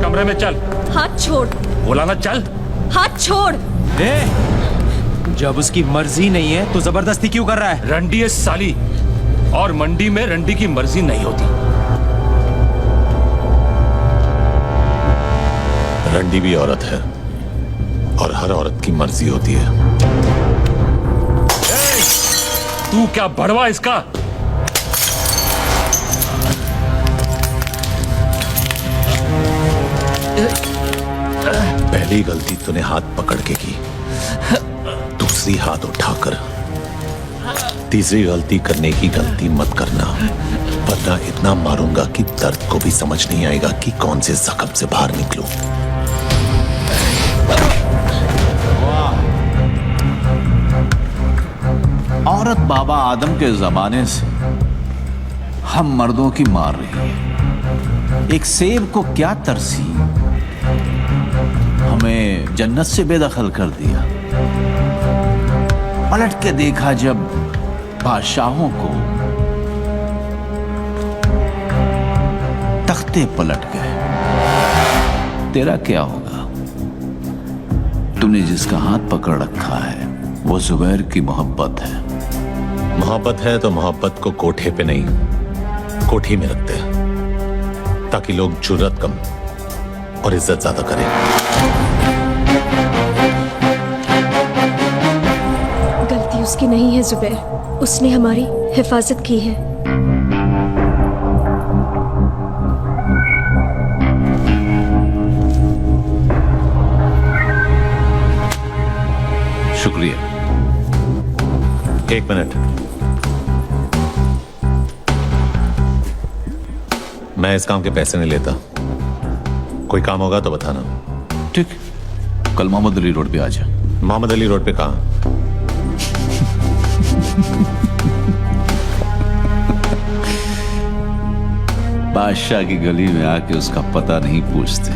कमरे में चल। हाथ छोड़। बोला ना चल। हाथ छोड़। जब उसकी मर्जी नहीं है तो जबरदस्ती क्यों कर रहा है? रंडी है साली, और मंडी में रंडी की मर्जी नहीं होती। रंडी भी औरत है और हर औरत की मर्जी होती है। तू क्या बड़वा इसका? पहली गलती तूने हाथ पकड़ के की, दूसरी हाथ उठाकर, तीसरी गलती करने की गलती मत करना, वरना इतना मारूंगा कि दर्द को भी समझ नहीं आएगा कि कौन से जख्म से बाहर निकलूं। औरत बाबा आदम के जमाने से हम मर्दों की मार रही है। एक सेब को क्या तरसी, हमें जन्नत से बेदखल कर दिया। पलट के देखा जब बादशाहों को, तख्ते पलट गए। तेरा क्या होगा? तूने जिसका हाथ पकड़ रखा है वो जुबैर की मोहब्बत है। मोहब्बत है तो मोहब्बत को कोठे पे नहीं, कोठी में रखते हैं, ताकि लोग जुर्रत कम और इज्जत ज्यादा करें। गलती उसकी नहीं है जुबैर, उसने हमारी हिफाजत की है। शुक्रिया। एक मिनट, मैं इस काम के पैसे नहीं लेता। कोई काम होगा तो बताना। ठीक, कल मोहम्मद अली रोड पे आ जा। मोहम्मद अली रोड पे कहाँ? बादशाह की गली में आके उसका पता नहीं पूछते,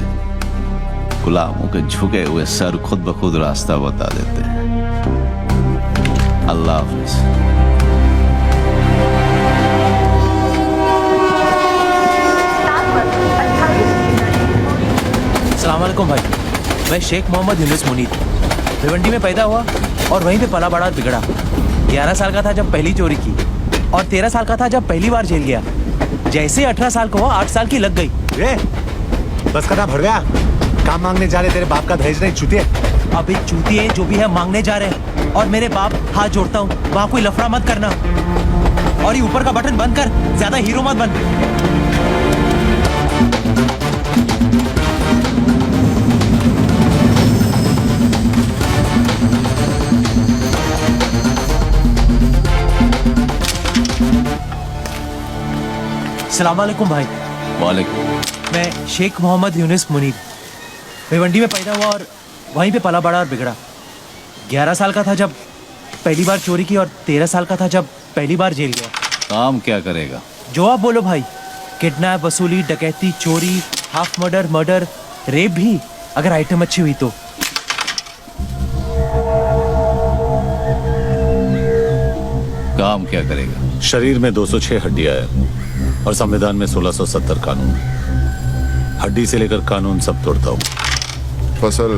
गुलामों के झुके हुए सर खुद ब खुद रास्ता बता देते हैं। अल्लाह हाफिज। अस्सलाम वालेकुम भाई, मैं शेख मोहम्मद यूनुस मुनीर भिवंडी में पैदा हुआ और वहीं पे पला बड़ा और बिगड़ा। 11 साल का था जब पहली चोरी की और 13 साल का था जब पहली बार जेल गया। जैसे 18 साल का हुआ 8 साल की लग गई। बस करना भर गया। काम मांगने जा रहे, तेरे बाप का दहेज नहीं चूतिए। अभी चूतिए जो भी है मांगने जा रहे हैं, और मेरे बाप हाथ जोड़ता हूँ वहाँ कोई लफड़ा मत करना, और ये ऊपर का बटन बंद कर, ज्यादा हीरो मत बन। अस्सलाम वालेकुम भाई। वालेकुम। मैं शेख मोहम्मद यूनुस मुनीर भिवंडी में पैदा हुआ और वहीं पे पला बड़ा और बिगड़ा। 11 साल का था जब पहली बार चोरी की और 13 साल का था जब पहली बार जेल गया। काम क्या करेगा? जो आप बोलो भाई, किडनैप, वसूली, डकैती, चोरी, हाफ मर्डर, रेप भी, अगर आइटम अच्छी हुई तो। काम क्या करेगा? शरीर में 206 हड्डियां है और संविधान में 1670 कानून। हड्डी से लेकर कानून सब तोड़ता हूँ। फसल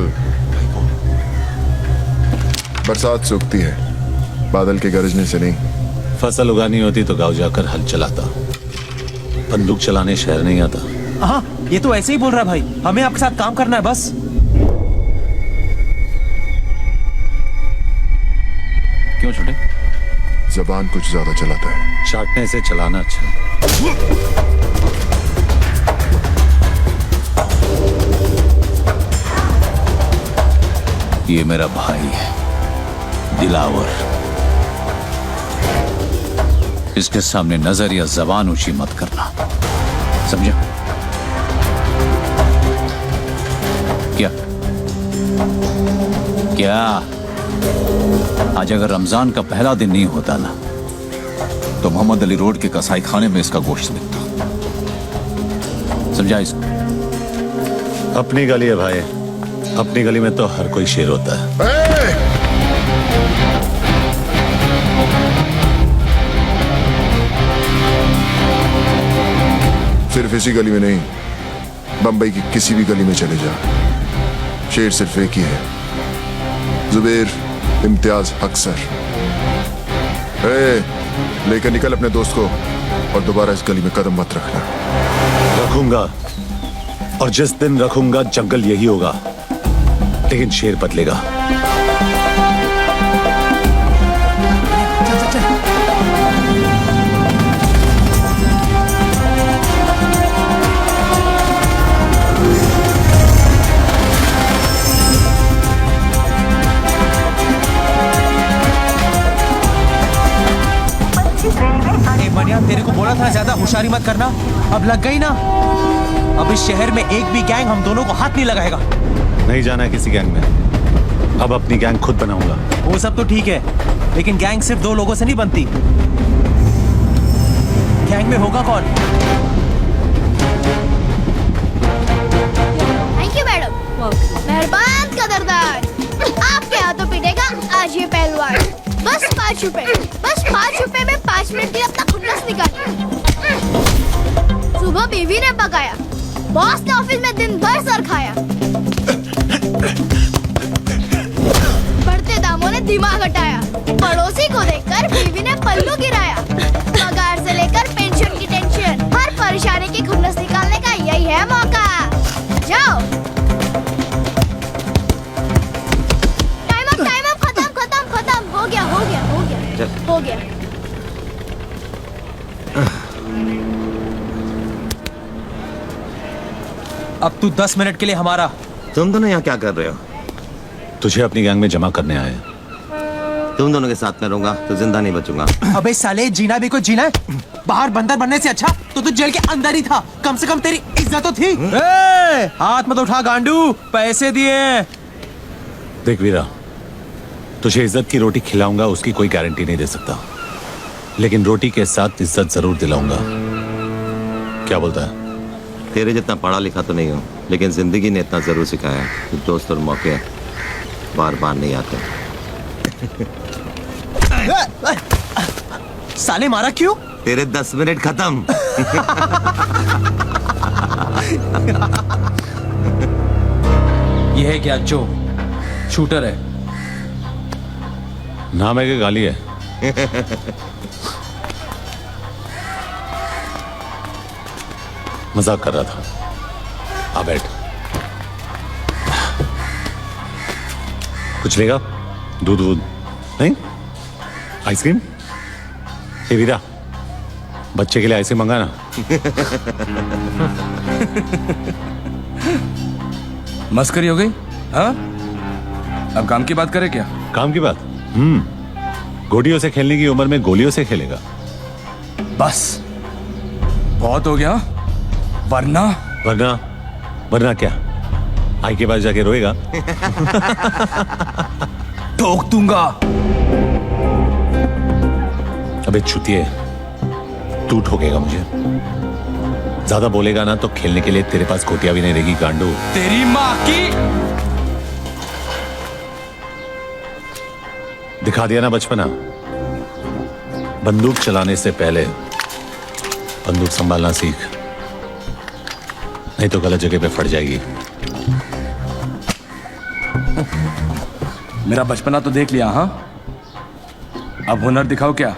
बरसात से उगती है, बादल के गरजने से नहीं। फसल उगानी होती तो गांव जाकर हल चलाता, बंदूक चलाने शहर नहीं आता। हाँ, ये तो ऐसे ही बोल रहा है भाई, हमें आपके साथ काम करना है बस। क्यों छोटे? जबान कुछ ज्यादा चलाता है। चाटने से चलाना अच्छा है। ये मेरा भाई है दिलावर, इसके सामने नजर या जबान ऊंची मत करना, समझा? क्या क्या आज अगर रमजान का पहला दिन नहीं होता ना तो मोहम्मद अली रोड के कसाई खाने में इसका गोश्त बिकता। समझा इसको? अपनी गली है भाई, अपनी गली में तो हर कोई शेर होता है। सिर्फ इसी गली में नहीं, बंबई की किसी भी गली में चले जा, शेर सिर्फ एक ही है, जुबेर इम्तियाज हक सर। लेकर निकल अपने दोस्त को और दोबारा इस गली में कदम मत रखना। रखूंगा, और जिस दिन रखूंगा जंगल यही होगा, लेकिन शेर बदलेगा। मनिया, तेरे को बोला था ज्यादा होशियारी मत करना, अब लग गई ना। अब इस शहर में एक भी गैंग हम दोनों को हाथ नहीं लगाएगा। नहीं जाना है किसी गैंग में, अब अपनी गैंग खुद बनाऊंगा। वो सब तो ठीक है, लेकिन गैंग सिर्फ 2 लोगों से नहीं बनती। गैंग में होगा कौन? थैंक यू मैडम, मेहरबान कदरदान। आपके हाथों पीटेगा आज ये पहलवान। बस 5 रुपए, बस 5 रुपए में 5 मिनट के अपना खुन्नस निकाल। सुबह बीवी ने पकाया, बॉस ने ऑफिस में दिन भर सर खाया, बढ़ते दामों ने दिमाग हटाया, पड़ोसी को देखकर बीवी ने पल्लू गिराया। पगार से लेकर पेंशन की टेंशन, हर परेशानी की खुन्नस निकालने का यही है मौका। जाओ, टाइम अप, खत्म, हो गया। अब तू 10 मिनट के लिए हमारा। तुम दोनों यहाँ क्या कर रहे हो? तुझे अपनी गैंग में जमा करने आए। तुम दोनों के साथ में रहूंगा तो जिंदा नहीं बचूंगा। अबे साले, जीना भी को जीना है। बाहर बंदर बनने से अच्छा तो तू जेल के अंदर ही था, कम से कम तेरी इज्जत तो थी। हाथ मत उठा गांडू, पैसे दिए। देख वीरा, तुझे इज्जत की रोटी खिलाऊंगा उसकी कोई गारंटी नहीं दे सकता, लेकिन रोटी के साथ इज्जत जरूर दिलाऊंगा। क्या बोलता है? तेरे जितना पढ़ा लिखा तो नहीं हूँ, लेकिन जिंदगी ने इतना जरूर सिखाया कि दोस्त और मौके बार बार नहीं आते। साले मारा क्यों? तेरे 10 मिनट खत्म। यह है क्या जो शूटर है? नाम है कि गाली है? मजाक कर रहा था। आ बैठ। कुछ लेगा? दूध नहीं? आइसक्रीम? हे वीरा, बच्चे के लिए आइसक्रीम मंगाना। मस्करी हो गई? हाँ, अब काम की बात करें क्या? काम की बात? गोटियों से खेलने की उम्र में गोलियों से खेलेगा। बस बहुत हो गया, वरना वरना क्या? आई के पास जाके रोएगा। ठोक दूंगा। अबे छुतिए, तू ठोकेगा मुझे। ज्यादा बोलेगा ना तो खेलने के लिए तेरे पास गोटियां भी नहीं रहेगी गांडू। तेरी माँ की। दिखा दिया ना बचपना। बंदूक चलाने से पहले बंदूक संभालना सीख, नहीं तो गलत जगह पे फट जाएगी। मेरा बचपना तो देख लिया। हाँ, अब हुनर दिखाओ क्या?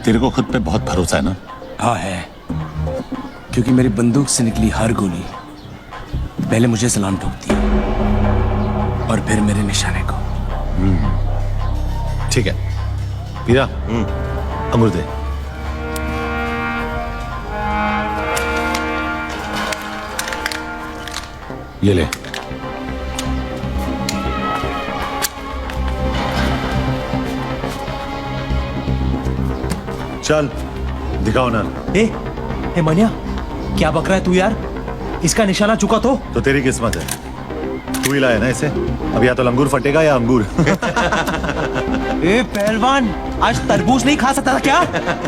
तेरे को खुद पे बहुत भरोसा है ना? हाँ है, क्योंकि मेरी बंदूक से निकली हर गोली पहले मुझे सलाम ठोकती है और फिर मेरे निशाने को। ठीक है वीरा, अंगूर दे। ये ले। चल दिखाओ ना। ए मनिया, क्या बक रहा है तू यार? इसका निशाना चुका तो तेरी किस्मत है, तू ही लाया ना इसे। अब या तो लंगूर फटेगा या अंगूर। ए पहलवान, आज तरबूज नहीं खा सकता था क्या?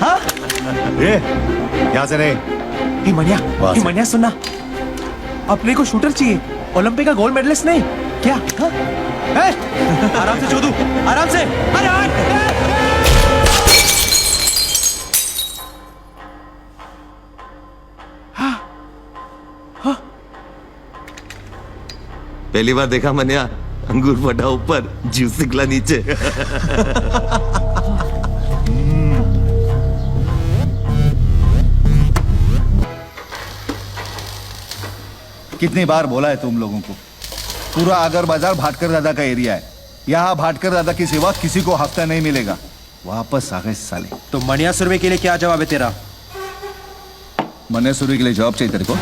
हाँ? यहाँ से नहीं। हे मनिया सुनना, अपने को शूटर चाहिए, ओलंपिक का गोल्ड मेडलिस्ट नहीं क्या? हाँ? आराम से चोदू, आराम से। अरे पहली बार देखा मनिया, अंगूर फटा ऊपर, जूस निकला नीचे। कितनी बार बोला है तुम लोगों को, पूरा आगर बाजार भाटकर दादा का एरिया है। यहाँ भाटकर दादा की सिवा किसी को हफ्ता नहीं मिलेगा। वापस आ गए साले। तो मनिया सुरवे के लिए क्या जवाब है तेरा? मने सुरी के लिए जॉब चाहिए तेरे को?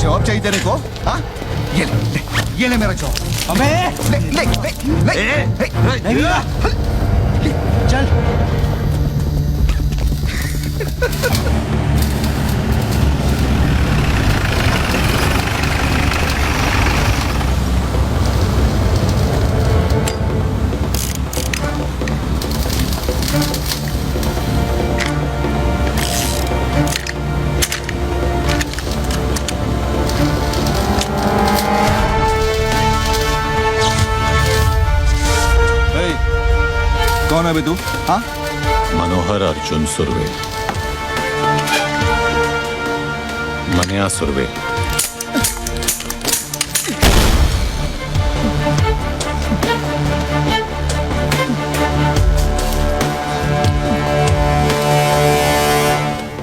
जॉब चाहिए तेरे को? हाँ? ये ले मेरा जॉब। अबे ले ले ले ले चल। कौन है बे तू? हाँ? मनोहर अर्जुन सुरवे, मनिया सुरवे।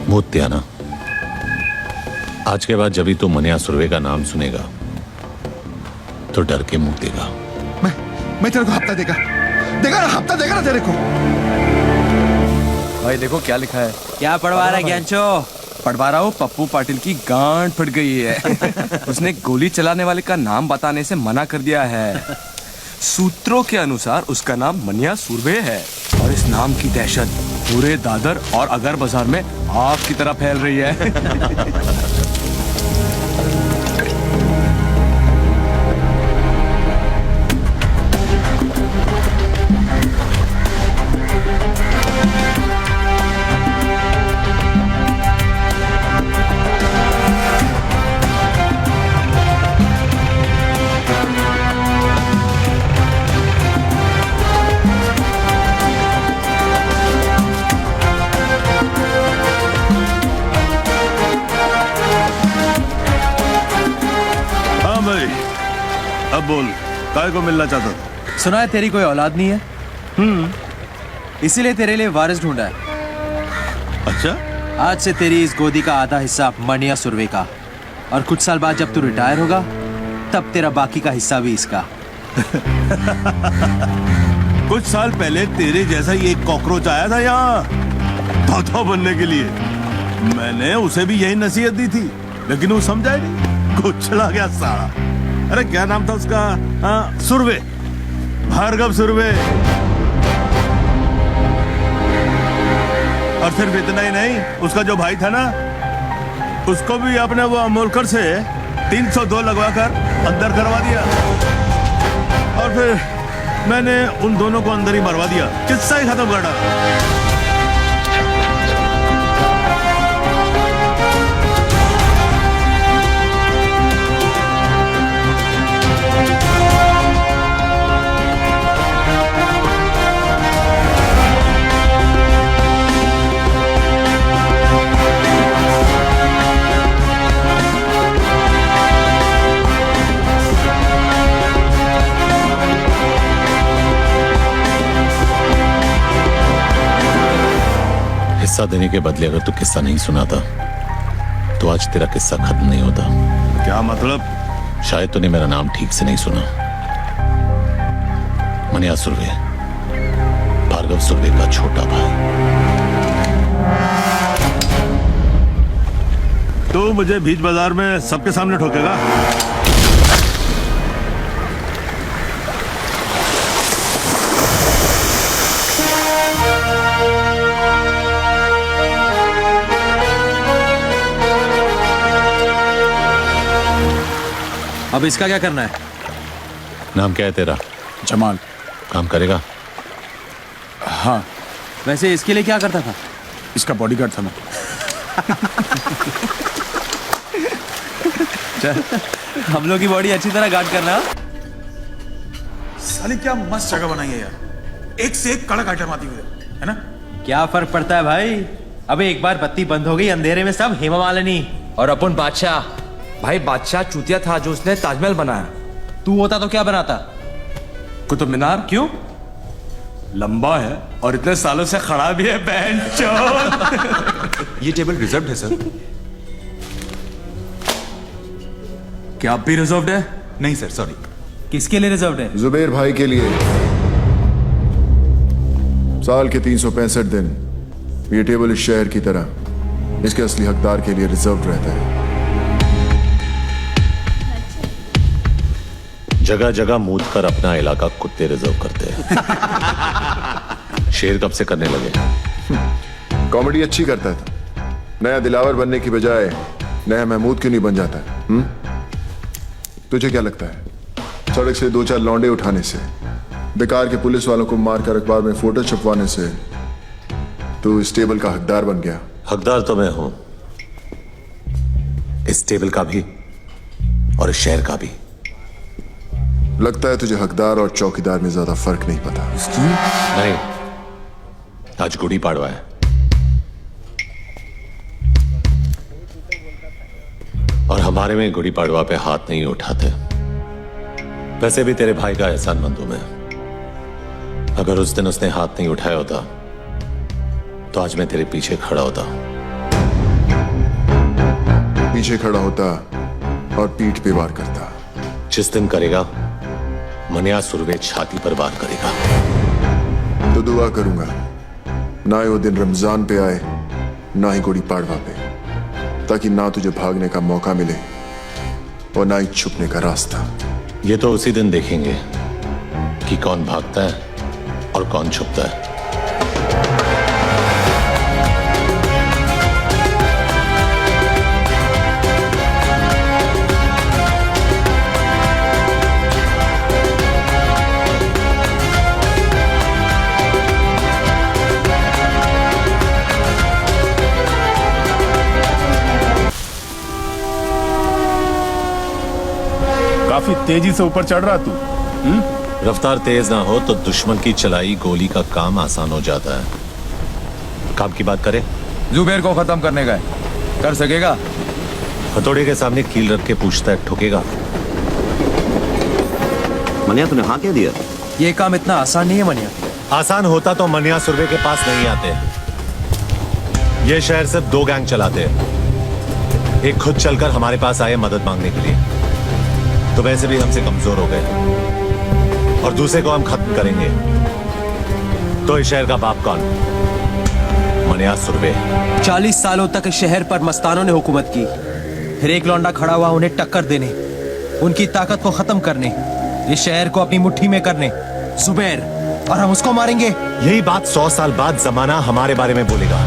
भूत त्याना, आज के बाद जब भी तू मनिया सुरवे का नाम सुनेगा तो डर के मुंह देगा। मैं तेरे को हफ्ता देगा ना, हफ्ता देगा ना तेरे को। भाई देखो क्या लिखा है। क्या पढ़वा रहा है ज्ञानचो? पढ़वा रहा हूँ, पप्पू पाटिल की गांड फट गई है। उसने गोली चलाने वाले का नाम बताने से मना कर दिया है। सूत्रों के अनुसार उसका नाम मनिया सुरवे है और इस नाम की दहशत पूरे दादर और अगर बाजार में आग की तरह फैल रही है। अब बोल, काय को मिलना चाहता था? सुना है तेरी कोई औलाद नहीं है। इसीलिए तेरे लिए वारिस ढूंढा है। अच्छा? आज से तेरी इस गोदी का आधा हिस्सा मनिया सुरवे का, और कुछ साल बाद जब तू रिटायर होगा तब तेरा बाकी का हिस्सा भी इसका। कुछ साल पहले तेरे जैसा ही एक कॉकरोच आया था यहाँ धौधा बनने के लिए। मैंने उसे भी यही नसीहत दी थी, लेकिन वो समझा नहीं, कुछ चला गया साला। अरे क्या नाम था उसका? हाँ, सुरवे, भार्गव सुरवे। और सिर्फ इतना ही नहीं, उसका जो भाई था ना, उसको भी आपने वो अमोलकर से 302 लगवाकर अंदर करवा दिया। और फिर मैंने उन दोनों को अंदर ही मरवा दिया, किस्सा ही खत्म कर डाला। हिस्सा देने के बदले अगर तू किस्सा नहीं सुनाता तो आज तेरा किस्सा खत्म नहीं होता। क्या मतलब? शायद तूने मेरा नाम ठीक से नहीं सुना। मनिया सुरवे, भार्गव सुरवे का छोटा भाई। तो मुझे बीच बाजार में सबके सामने ठोकेगा? अब इसका क्या करना है? नाम क्या है तेरा? जमाल। काम करेगा? हाँ। वैसे इसके लिए क्या करता था? इसका बॉडीगार्ड था मैं। चल, हम लोग की बॉडी अच्छी तरह गार्ड करना। साली क्या मस्त जगह बनाई है यार, एक से एक कड़क आइटम आती हुई है ना। क्या फर्क पड़ता है भाई? अबे एक बार बत्ती बंद हो गई, अंधेरे में सब हेमा मालिनी। और अपन बादशाह, भाई बादशाह चूतिया था जो उसने ताजमहल बनाया, तू होता तो क्या बनाता? कुतुब मीनार। क्यों? लंबा है और इतने सालों से खड़ा भी है ये टेबल रिजर्व्ड है सर। क्या आप भी रिजर्व्ड है? नहीं सर, सॉरी। किसके लिए रिजर्व्ड है? जुबेर भाई के लिए। साल के 365 दिन ये टेबल इस शहर की तरह इसके असली हकदार के लिए रिजर्व रहता है। जगह जगह मूद कर अपना इलाका कुत्ते रिजर्व करते हैं। शेर कब से करने लगे? कॉमेडी अच्छी करता है तो नया दिलावर बनने की बजाय नया महमूद क्यों नहीं बन जाता? तुझे क्या लगता है सड़क से 2-4 लौंडे उठाने से, बेकार के पुलिस वालों को मारकर अखबार में फोटो छपवाने से तू इस टेबल का हकदार बन गया? हकदार तो मैं हूं, इस टेबल का भी और इस शहर का भी। लगता है तुझे हकदार और चौकीदार में ज्यादा फर्क नहीं पता। नहीं, आज गुड़ी पाड़वा है और हमारे में गुड़ी पाड़वा पे हाथ नहीं उठाते। वैसे भी तेरे भाई का एहसानमंद हूं मैं। अगर उस दिन उसने हाथ नहीं उठाया होता तो आज मैं तेरे पीछे खड़ा होता। पीछे खड़ा होता और पीठ पे वार करता। जिस दिन करेगा मनिया सुरवे छाती पर वार करेगा। तो दुआ करूंगा ना ही वो दिन रमजान पे आए ना ही गुड़ी पाड़वा पे, ताकि ना तुझे भागने का मौका मिले और ना ही छुपने का रास्ता। ये तो उसी दिन देखेंगे कि कौन भागता है और कौन छुपता है। काफी तेजी से ऊपर चढ़ रहा तू। रफ्तार तेज ना हो तो दुश्मन की चलाई गोली का काम आसान हो जाता है। काम की बात करें, जुबेर को खत्म करने का है, कर सकेगा? हथौड़े के सामने कील रख के पूछता है, ठुकेगा? मनिया तूने हाँ क्या दिया? ये काम इतना आसान नहीं है मनिया। आसान होता तो मनिया सुरवे के पास नहीं आते। ये शहर सिर्फ 2 गैंग चलाते हैं। एक खुद चलकर हमारे पास आए मदद मांगने के लिए, तो वैसे भी हमसे कमजोर हो गए, और दूसरे को हम खत्म करेंगे। तो इस शहर का बाप कौन? मनिया सुरवे। 40 सालों तक इस शहर पर मस्तानों ने हुकूमत की, फिर एक लौंडा खड़ा हुआ उन्हें टक्कर देने, उनकी ताकत को खत्म करने, इस शहर को अपनी मुट्ठी में करने। जुबैर, और हम उसको मारेंगे। यही बात 100 साल बाद जमाना हमारे बारे में बोलेगा।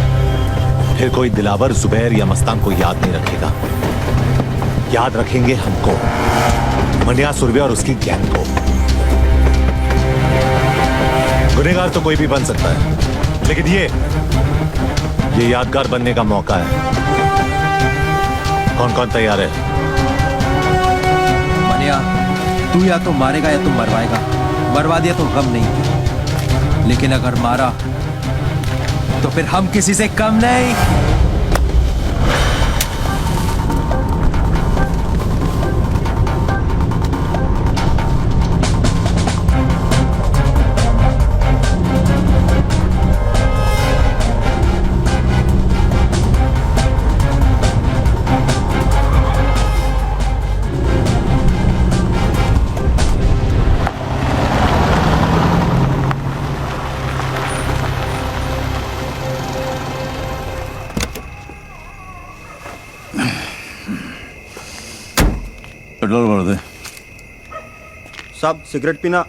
फिर कोई दिलावर जुबैर या मस्तान को याद नहीं रखेगा। याद रखेंगे हमको, मनिया सुरवे और उसकी गैंग को। गुनहगार तो कोई भी बन सकता है, लेकिन ये यादगार बनने का मौका है। कौन कौन तैयार है? मनिया, तू या तो मारेगा या तो मरवाएगा। मरवा दिया तो गम नहीं, लेकिन अगर मारा तो फिर हम किसी से कम नहीं। पेट्रोल भर दे। साहब सिगरेट पीना?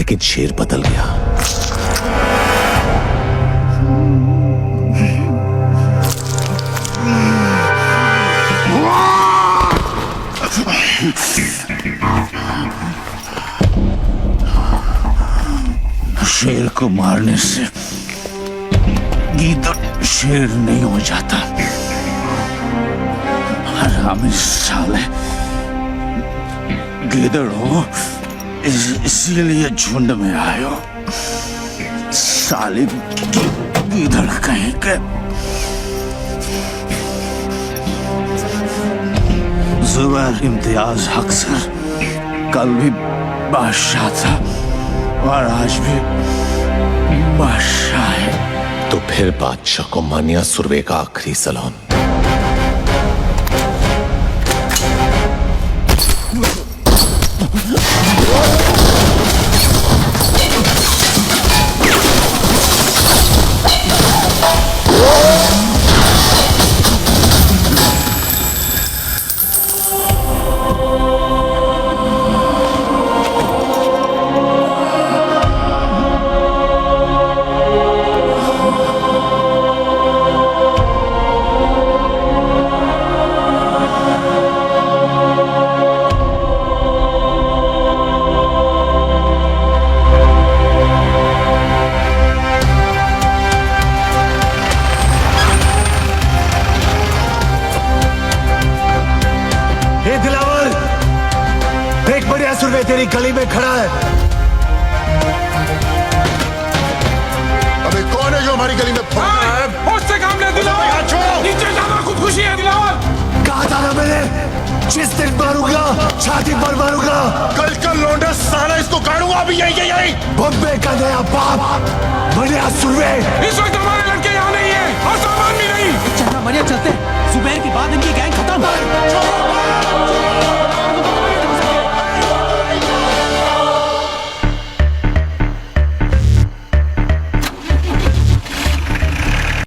लेकिन शेर बदल गया। शेर को मारने से गीदड़ शेर नहीं हो जाता। हरामी साले, गीदड़ हो इसीलिए झुंड में आए हो। साले गीदड़ कहीं के। जुबैर इम्तियाज हक सर कल भी बादशाह था और आज भी बादशाह है। तो फिर बादशाह को मानिया सुरवे का आखिरी सलाम। तेरी गली में खड़ा है। अबे कौन है जो हमारी गली में भौंक रहा है? उससे काम ले दिलावर, नीचे जाना खुदकुशी है दिलावर। कहा था ना मैंने, जिस दिन मारूंगा छाती पर मारूंगा। कल का लौंडा साला इसको काटूंगा अभी यही। बॉम्बे का नया बाप मनिया सुरवे। इस वक्त